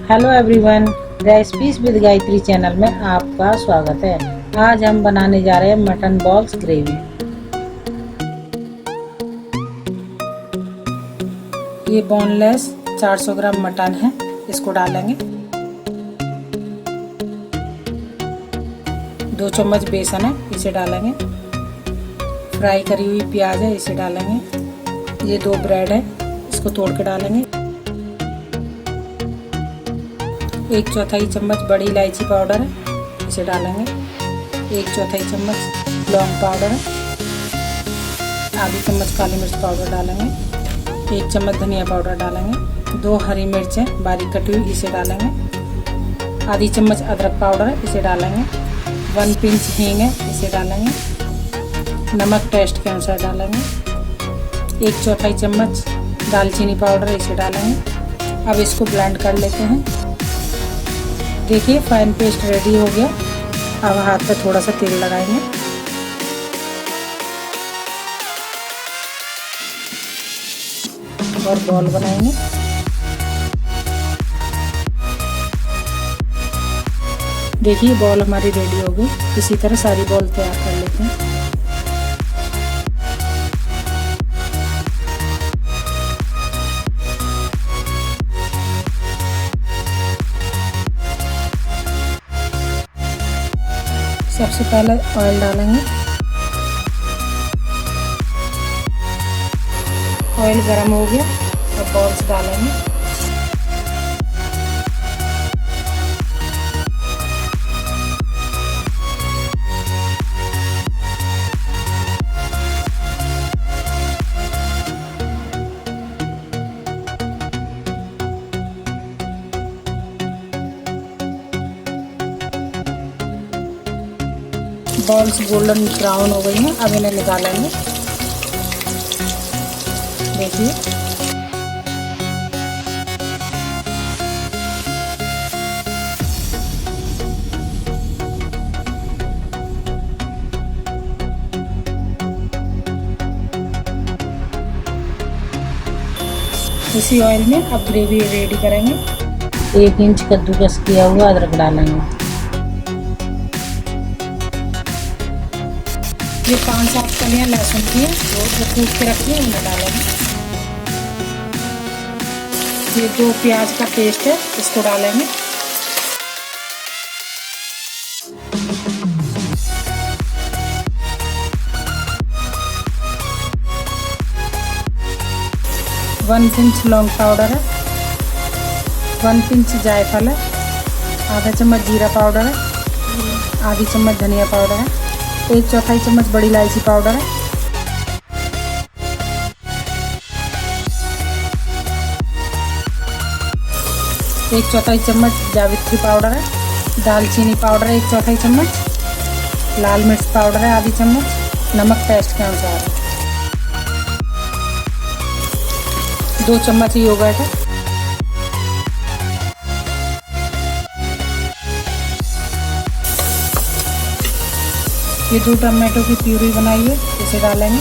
Hello everyone, recipes with Gayatri channel में आपका स्वागत है। आज हम बनाने जा रहे हैं मटन बॉल्स ग्रेवी। ये बोनलेस 400 ग्राम मटन है, इसको डालेंगे। 2 चम्मच बेसन है, इसे डालेंगे। फ्राई करी हुई प्याज है, इसे डालेंगे। ये 2 ब्रेड है, इसको तोड़ के डालेंगे। 1/4 चम्मच बड़ी इलायची पाउडर है, इसे डालेंगे। 1/4 चम्मच लौंग पाउडर है। आधी चम्मच काली मिर्च पाउडर डालेंगे। 1 चम्मच धनिया पाउडर डालेंगे। 2 हरी मिर्च है बारीक कटी हुई, इसे डालेंगे। आधी चम्मच अदरक पाउडर है, इसे डालेंगे। 1 पिंच हींग है, इसे डालेंगे। नमक टेस्ट के अनुसार डालेंगे। 1/4 चम्मच दालचीनी पाउडर है, इसे डालेंगे। अब इसको ब्लेंड कर लेते हैं। देखिए फाइन पेस्ट रेडी हो गया। अब हाथ पे थोड़ा सा तेल लगाएंगे। और बॉल बनाएंगे। देखिए बॉल हमारी रेडी हो गई। इसी तरह सारी बॉल तैयार कर लेते हैं। सबसे पहले ऑयल डालेंगे। ऑयल गरम हो गया, अब बॉल्स डालेंगे। बॉल्स गोल्डन ब्राउन हो गई हैं, अब इन्हें निकालेंगे। देखिए इसी ऑयल में अब ग्रेवी रेडी करेंगे। 1 इंच कद्दूकस किया हुआ अदरक डालेंगे। ये 5-7 कलियां लहसुन की है, जो कूट के रखी है, उन्हें डालेंगे। ये 2 प्याज का पेस्ट है, इसको डालेंगे। वन पिंच लौंग पाउडर है। 1 पिंच जायफल है। आधा चम्मच जीरा पाउडर है। आधी चम्मच धनिया पाउडर है। 1/4 चम्मच बड़ी इलायची पाउडर है। 1/4 चम्मच जावित्री पाउडर है। दालचीनी पाउडर है 1/4 चम्मच। लाल मिर्च पाउडर है आधी चम्मच। नमक टेस्ट के अनुसार है। 2 चम्मच योगर्ट है। ये 2 टमाटो की प्यूरी बनाई है, इसे डालेंगे।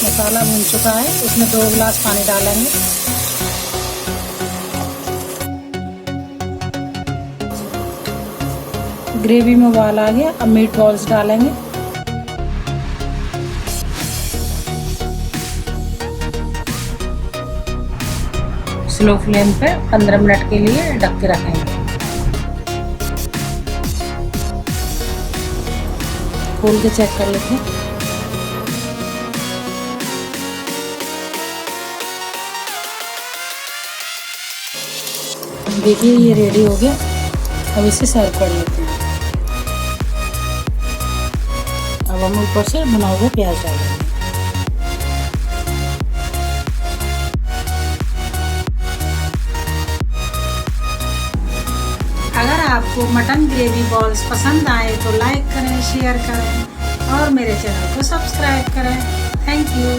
मसाला भून चुका है, उसमें 2 गिलास पानी डालेंगे। ग्रेवी में उबाल आ गया, अब मीट बॉल्स डालेंगे। स्लो फ्लेम पे 15 मिनट के लिए ढक के रखेंगे। खोल के चेक कर लेते हैं। देखिए ये रेडी हो गया। अब इसे सर्व कर लेते हैं। अब हम ऊपर से भुना हुआ प्याज डालेंगे। अगर आपको मटन ग्रेवी बॉल्स पसंद आए तो लाइक करें, शेयर करें और मेरे चैनल को सब्सक्राइब करें। Thank you.